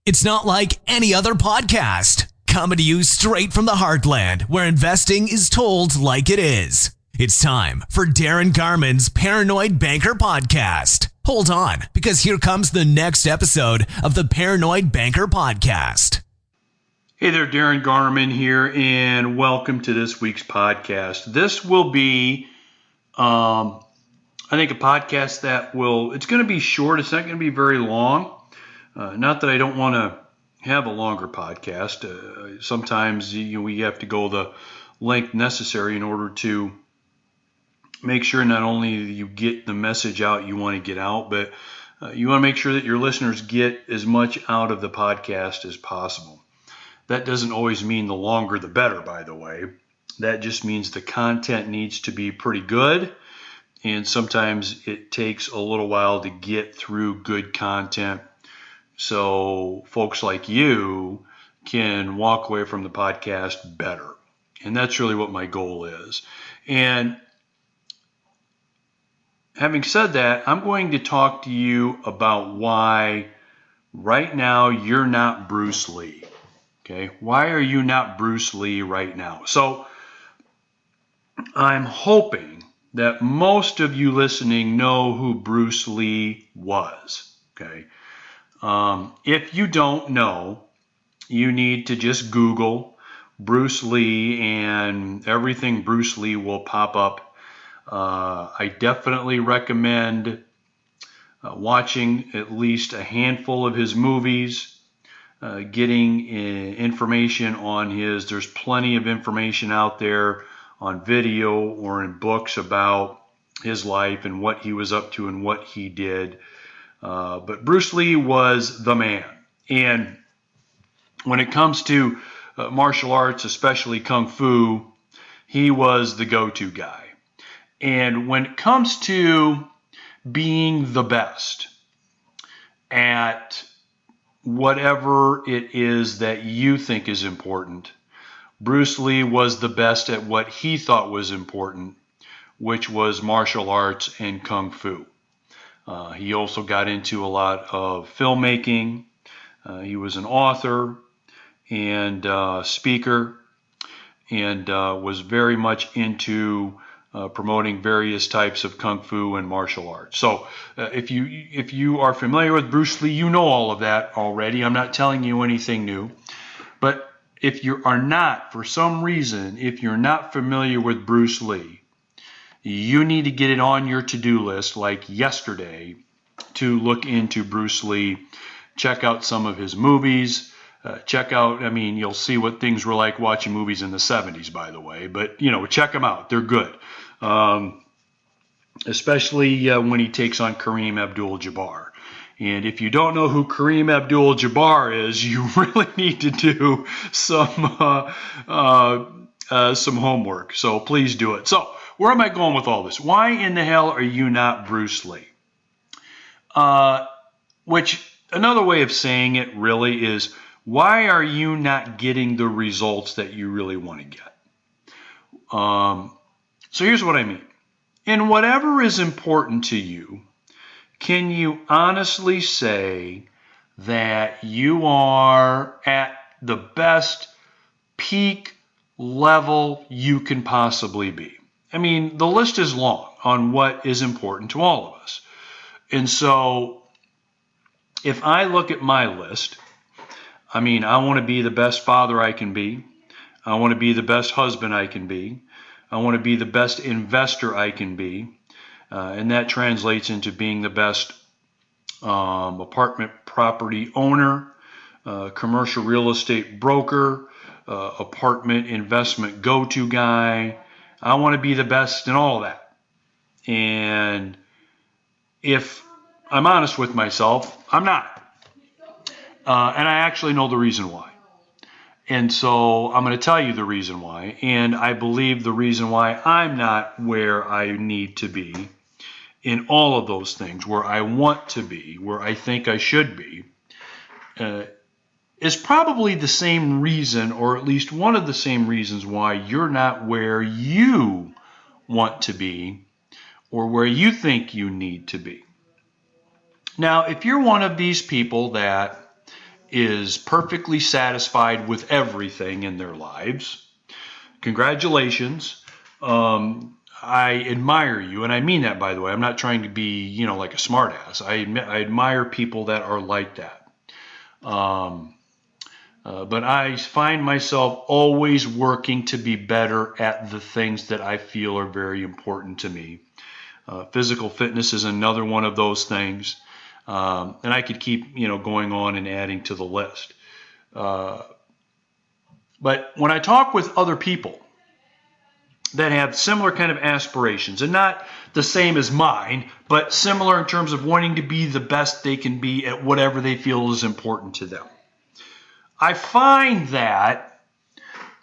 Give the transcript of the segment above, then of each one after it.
It's not like any other podcast. Coming to you straight from the heartland, where investing is told like it is. It's time for Darin Garman's Paranoid Banker Podcast. Hold on, because here comes the next episode of the Paranoid Banker Podcast. Hey there, Darin Garman here, and welcome to this week's podcast. This will be, I think, a podcast that it's going to be short. It's not going to be very long. Not that I don't want to have a longer podcast. Sometimes we have to go the length necessary in order to make sure not only you get the message out you want to get out, but you want to make sure that your listeners get as much out of the podcast as possible. That doesn't always mean the longer the better, by the way. That just means the content needs to be pretty good, and sometimes it takes a little while to get through good content. So folks like you can walk away from the podcast better. And that's really what my goal is. And having said that, I'm going to talk to you about why right now you're not Bruce Lee. Okay? Why are you not Bruce Lee right now? So I'm hoping that most of you listening know who Bruce Lee was. Okay? If you don't know, you need to just Google Bruce Lee and everything Bruce Lee will pop up. I definitely recommend watching at least a handful of his movies, getting information on there's plenty of information out there on video or in books about his life and what he was up to and what he did. But Bruce Lee was the man. And when it comes to martial arts, especially Kung Fu, he was the go-to guy. And when it comes to being the best at whatever it is that you think is important, Bruce Lee was the best at what he thought was important, which was martial arts and Kung Fu. He also got into a lot of filmmaking. He was an author and speaker, and was very much into promoting various types of Kung Fu and martial arts. So if you are familiar with Bruce Lee, you know all of that already. I'm not telling you anything new. But if you are not, for some reason, if you're not familiar with Bruce Lee, you need to get it on your to-do list like yesterday to look into Bruce Lee, check out some of his movies, you'll see what things were like watching movies in the 70s, by the way, but, check them out. They're good. Especially when he takes on Kareem Abdul-Jabbar. And if you don't know who Kareem Abdul-Jabbar is, you really need to do some homework. So please do it. So where am I going with all this? Why in the hell are you not Bruce Lee? Which another way of saying it really is, why are you not getting the results that you really want to get? So here's what I mean. In whatever is important to you, can you honestly say that you are at the best peak level you can possibly be? I mean, the list is long on what is important to all of us. And so if I look at my list, I want to be the best father I can be. I want to be the best husband I can be. I want to be the best investor I can be. And that translates into being the best apartment property owner, commercial real estate broker, apartment investment go-to guy. I want to be the best in all that. And if I'm honest with myself, I'm not. And I actually know the reason why. And so I'm going to tell you the reason why. And I believe the reason why I'm not where I need to be in all of those things, where I want to be, where I think I should be, is probably the same reason, or at least one of the same reasons why you're not where you want to be or where you think you need to be. Now, if you're one of these people that is perfectly satisfied with everything in their lives, congratulations. I admire you, and I mean that, by the way. I'm not trying to be, like a smartass. I admire people that are like that. But I find myself always working to be better at the things that I feel are very important to me. Physical fitness is another one of those things. And I could keep, going on and adding to the list. But when I talk with other people that have similar kind of aspirations, and not the same as mine, but similar in terms of wanting to be the best they can be at whatever they feel is important to them, I find that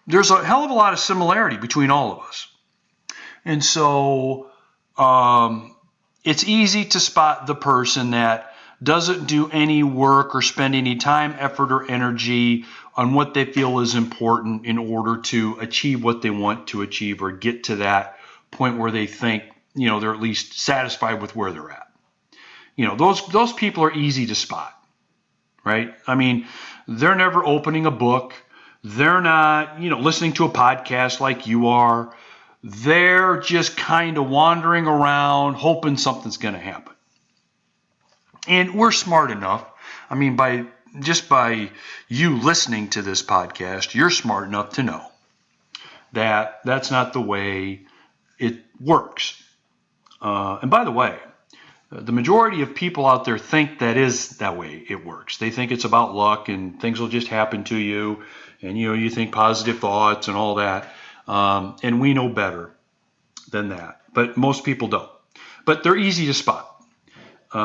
there's a hell of a lot of similarity between all of us. And so it's easy to spot the person that doesn't do any work or spend any time, effort, or energy on what they feel is important in order to achieve what they want to achieve or get to that point where they think, they're at least satisfied with where they're at. Those people are easy to spot, right? I mean, they're never opening a book. They're not, listening to a podcast like you are. They're just kind of wandering around hoping something's going to happen. And we're smart enough. I mean, by you listening to this podcast, you're smart enough to know that that's not the way it works. And by the way, the majority of people out there think that is that way it works. They think it's about luck and things will just happen to you. And, you think positive thoughts and all that. And we know better than that. But most people don't. But they're easy to spot. So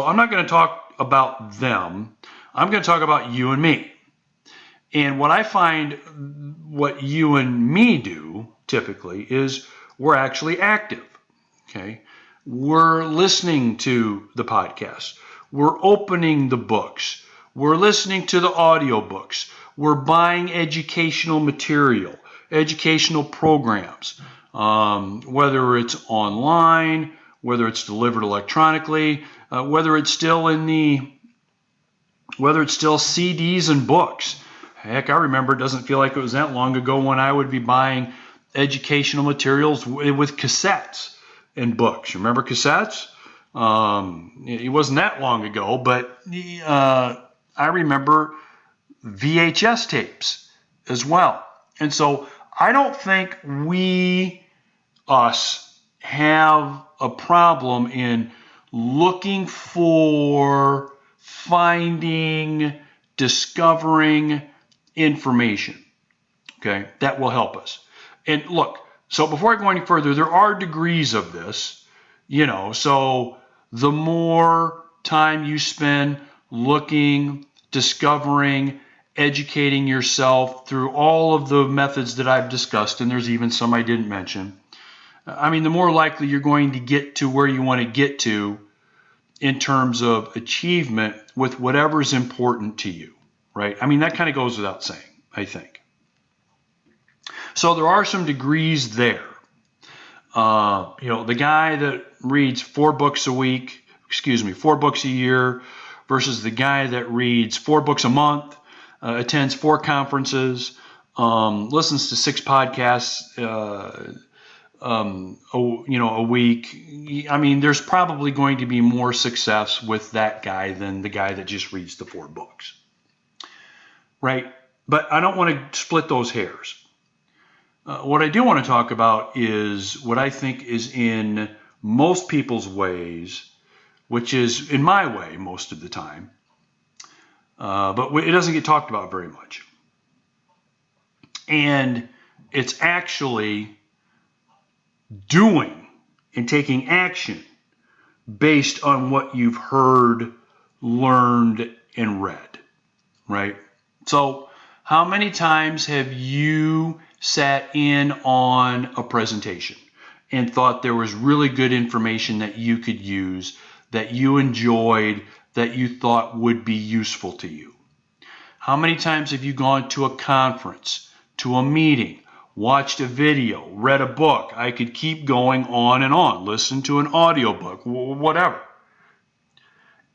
I'm not going to talk about them. I'm going to talk about you and me. And what I find what you and me do typically is we're actually active. Okay. We're listening to the podcast. We're opening the books. We're listening to the audiobooks. We're buying educational material, educational programs, whether it's online, whether it's delivered electronically, whether it's still CDs and books. Heck, I remember, it doesn't feel like it was that long ago when I would be buying educational materials with cassettes and books. Remember cassettes? It wasn't that long ago, but I remember VHS tapes as well. And so I don't think us have a problem in looking for, finding, discovering information, okay, that will help us. And look, so before I go any further, there are degrees of this, so the more time you spend looking, discovering, educating yourself through all of the methods that I've discussed, and there's even some I didn't mention, the more likely you're going to get to where you want to get to in terms of achievement with whatever's important to you, right? That kind of goes without saying, I think. So there are some degrees there. The guy that reads 4 books a year versus the guy that reads 4 books a month, attends 4 conferences, listens to 6 podcasts, a week. There's probably going to be more success with that guy than the guy that just reads the 4 books, right? But I don't want to split those hairs. What I do want to talk about is what I think is in most people's ways, which is in my way most of the time, but it doesn't get talked about very much. And it's actually doing and taking action based on what you've heard, learned, and read, right? So how many times have you sat in on a presentation and thought there was really good information that you could use, that you enjoyed, that you thought would be useful to you? How many times have you gone to a conference, to a meeting, watched a video, read a book? I could keep going on and on, listen to an audiobook, whatever.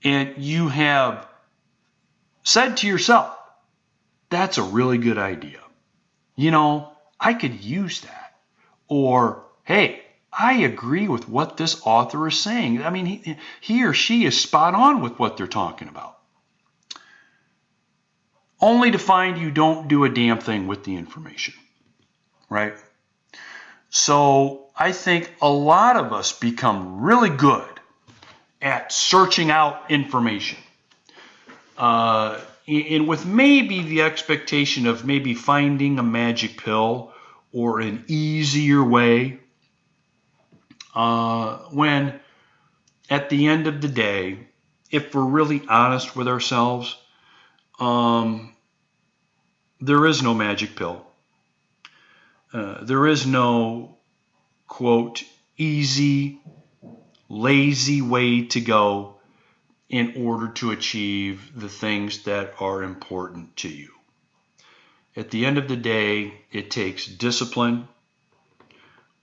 And you have said to yourself, that's a really good idea. I could use that. Or, hey, I agree with what this author is saying. I mean, he or she is spot on with what they're talking about. Only to find you don't do a damn thing with the information, right? So I think a lot of us become really good at searching out information. And with maybe the expectation of maybe finding a magic pill or an easier way, when at the end of the day, if we're really honest with ourselves, there is no magic pill. There is no, quote, easy, lazy way to go in order to achieve the things that are important to you. At the end of the day, it takes discipline,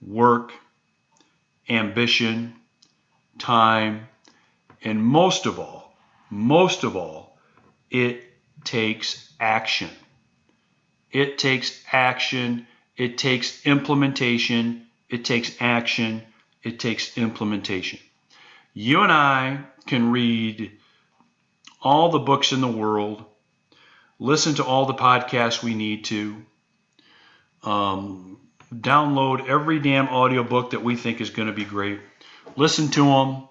work, ambition, time, and most of all, it takes action. It takes action. It takes implementation. It takes action. It takes implementation. You and I can read all the books in the world, listen to all the podcasts we need to, download every damn audiobook that we think is going to be great, listen to them,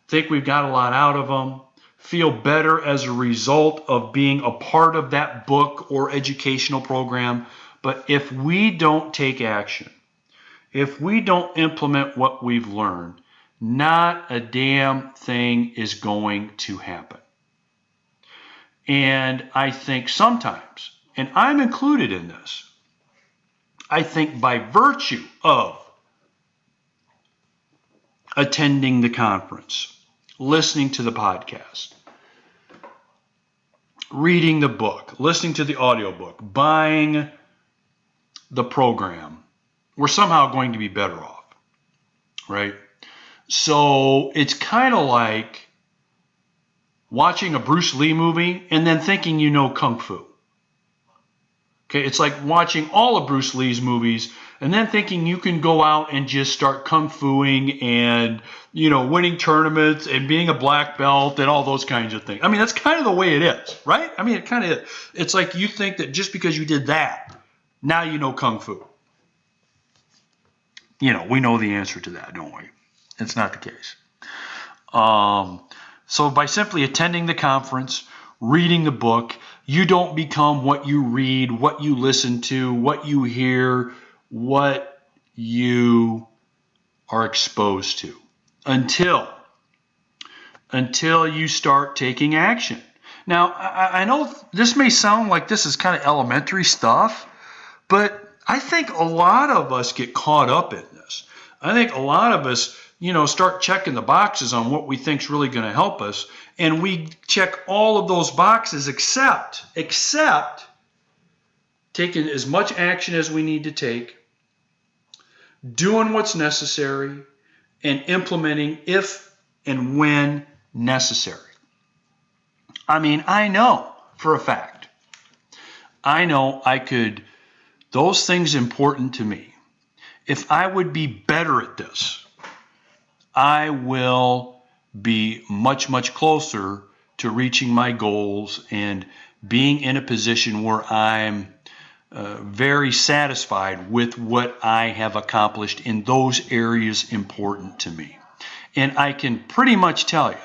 think we've got a lot out of them, feel better as a result of being a part of that book or educational program. But if we don't take action, if we don't implement what we've learned, not a damn thing is going to happen. And I think sometimes, and I'm included in this, I think by virtue of attending the conference, listening to the podcast, reading the book, listening to the audiobook, buying the program, we're somehow going to be better off, right? So it's kind of like watching a Bruce Lee movie and then thinking you know Kung Fu. Okay, it's like watching all of Bruce Lee's movies and then thinking you can go out and just start Kung Fuing and, winning tournaments and being a black belt and all those kinds of things. I mean, that's kind of the way it is, right? I mean, it's like you think that just because you did that, now you know Kung Fu. We know the answer to that, don't we? It's not the case. So by simply attending the conference, reading the book, you don't become what you read, what you listen to, what you hear, what you are exposed to until you start taking action. Now, I know this may sound like this is kind of elementary stuff, but I think a lot of us get caught up in this. I think a lot of us, start checking the boxes on what we think is really going to help us, and we check all of those boxes except taking as much action as we need to take, doing what's necessary, and implementing if and when necessary. I mean, I know for a fact, those things important to me. If I would be better at this, I will be much, much closer to reaching my goals and being in a position where I'm very satisfied with what I have accomplished in those areas important to me. And I can pretty much tell you,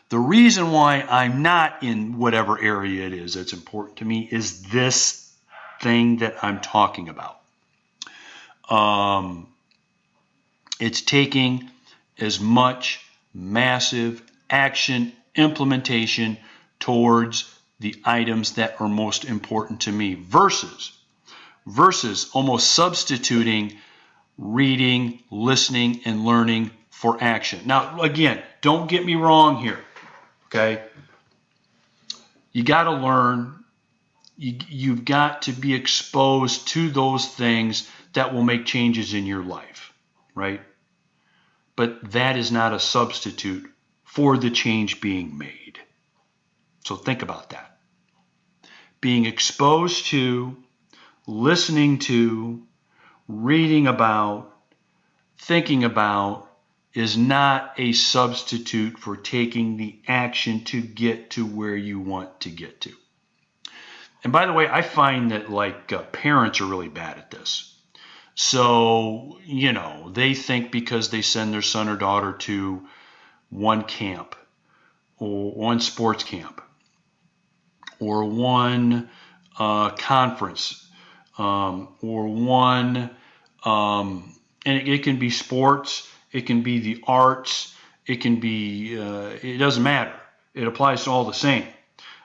the reason why I'm not in whatever area it is that's important to me is this thing that I'm talking about. It's taking as much massive action implementation towards the items that are most important to me versus almost substituting reading, listening, and learning for action. Now, again, don't get me wrong here, okay? You got to learn. You've got to be exposed to those things that will make changes in your life, right? But that is not a substitute for the change being made. So think about that. being exposed to, listening to, reading about, thinking about is not a substitute for taking the action to get to where you want to get to. And by the way, I find that parents are really bad at this. So, they think because they send their son or daughter to one camp or one sports camp or one conference or one, and it can be sports, it can be the arts, it can be, it doesn't matter. It applies to all the same.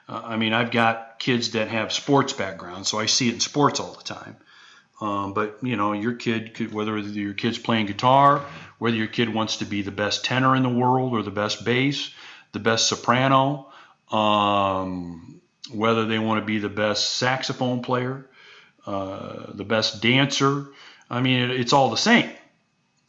I've got kids that have sports backgrounds, so I see it in sports all the time. But your kid could, whether your kid's playing guitar, whether your kid wants to be the best tenor in the world or the best bass, the best soprano, whether they want to be the best saxophone player, the best dancer. It's all the same,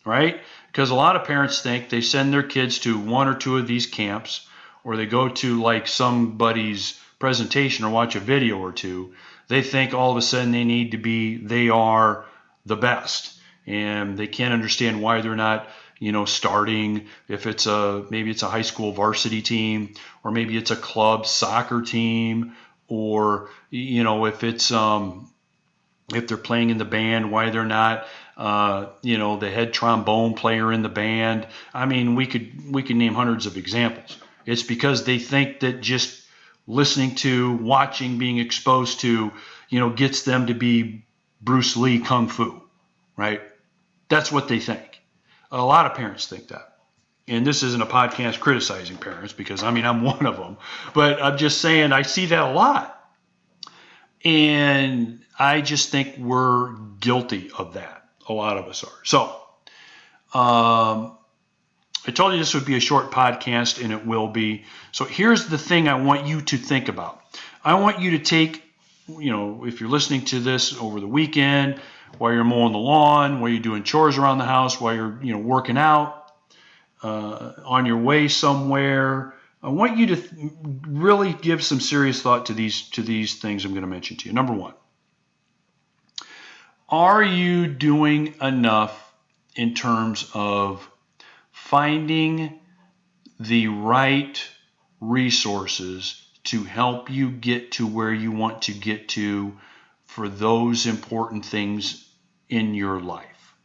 right? Because a lot of parents think they send their kids to one or two of these camps, or they go to somebody's presentation or watch a video or two. They think all of a sudden they are the best, and they can't understand why they're not, starting. If it's maybe it's a high school varsity team, or maybe it's a club soccer team, or if it's if they're playing in the band, why they're not the head trombone player in the band. We could name hundreds of examples. It's because they think that just listening to, watching, being exposed to, gets them to be Bruce Lee Kung Fu, right? That's what they think. A lot of parents think that. And this isn't a podcast criticizing parents, because I'm one of them. But I'm just saying I see that a lot. And I just think we're guilty of that. A lot of us are. So, I told you this would be a short podcast, and it will be. So here's the thing I want you to think about. I want you to take, if you're listening to this over the weekend, while you're mowing the lawn, while you're doing chores around the house, while you're, working out, on your way somewhere, I want you to really give some serious thought to these things I'm going to mention to you. Number one, are you doing enough in terms of finding the right resources to help you get to where you want to get to for those important things in your life?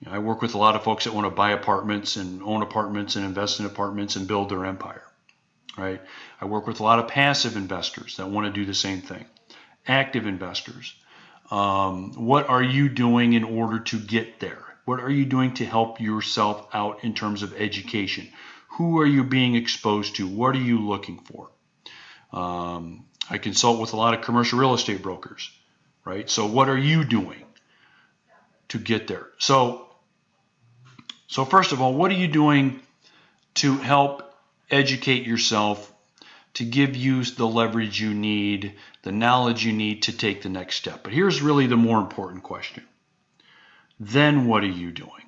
I work with a lot of folks that want to buy apartments and own apartments and invest in apartments and build their empire, right? I work with a lot of passive investors that want to do the same thing. Active investors. What are you doing in order to get there? What are you doing to help yourself out in terms of education? Who are you being exposed to? What are you looking for? I consult with a lot of commercial real estate brokers, right? So what are you doing to get there? So first of all, what are you doing to help educate yourself, to give you the leverage you need, the knowledge you need to take the next step? But here's really the more important question. Then what are you doing?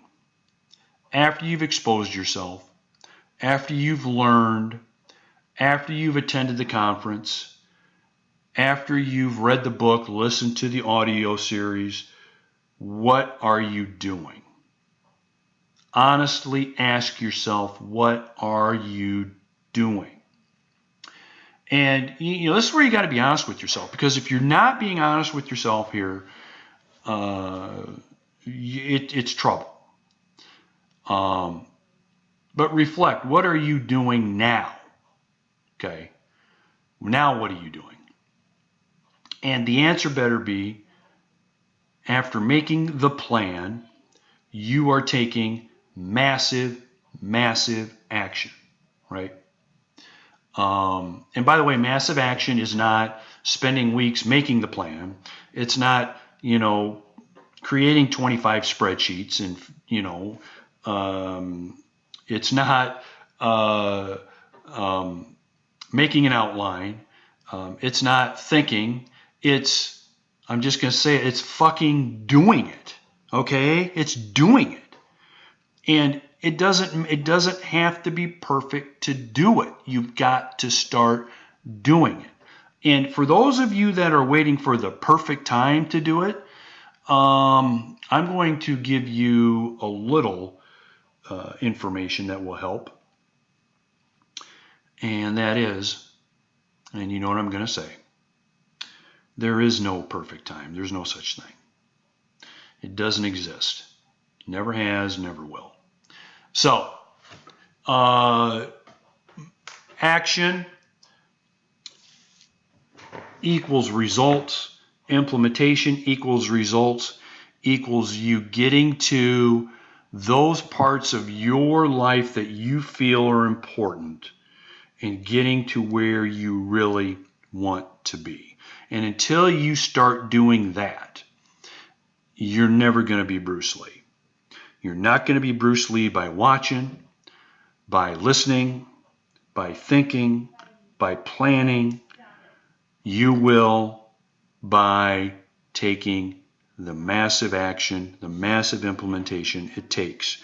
After you've exposed yourself, after you've learned, after you've attended the conference, after you've read the book, listened to the audio series, what are you doing? Honestly ask yourself, what are you doing? And this is where you got to be honest with yourself, because if you're not being honest with yourself here, it's trouble. But reflect, what are you doing now? Okay. Now what are you doing? And the answer better be, after making the plan, you are taking massive, massive action, right? And by the way, massive action is not spending weeks making the plan. It's not, creating 25 spreadsheets and, it's not making an outline. It's not thinking. I'm just going to say it's fucking doing it. Okay? It's doing it. And it doesn't have to be perfect to do it. You've got to start doing it. And for those of you that are waiting for the perfect time to do it, I'm going to give you a little information that will help. And that is, and you know what I'm going to say, there is no perfect time. There's no such thing. It doesn't exist. Never has, never will. So, action equals results. Implementation equals results equals you getting to those parts of your life that you feel are important and getting to where you really want to be. And until you start doing that, you're never going to be Bruce Lee. You're not going to be Bruce Lee by watching, by listening, by thinking, by planning. You will by taking the massive action, the massive implementation it takes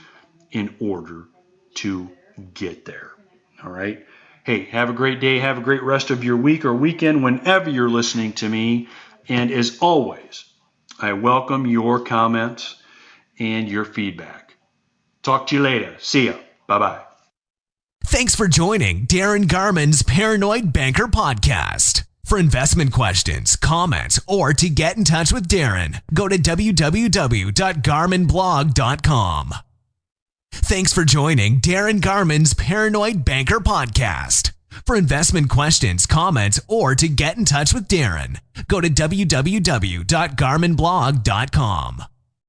in order to get there. All right? Hey, have a great day. Have a great rest of your week or weekend whenever you're listening to me. And as always, I welcome your comments and your feedback. Talk to you later. See ya. Bye-bye. Thanks for joining Darin Garman's Paranoid Banker Podcast. For investment questions, comments, or to get in touch with Darin, go to www.garmanblog.com. Thanks for joining Darin Garman's Paranoid Banker Podcast. For investment questions, comments, or to get in touch with Darin, go to www.garmanblog.com.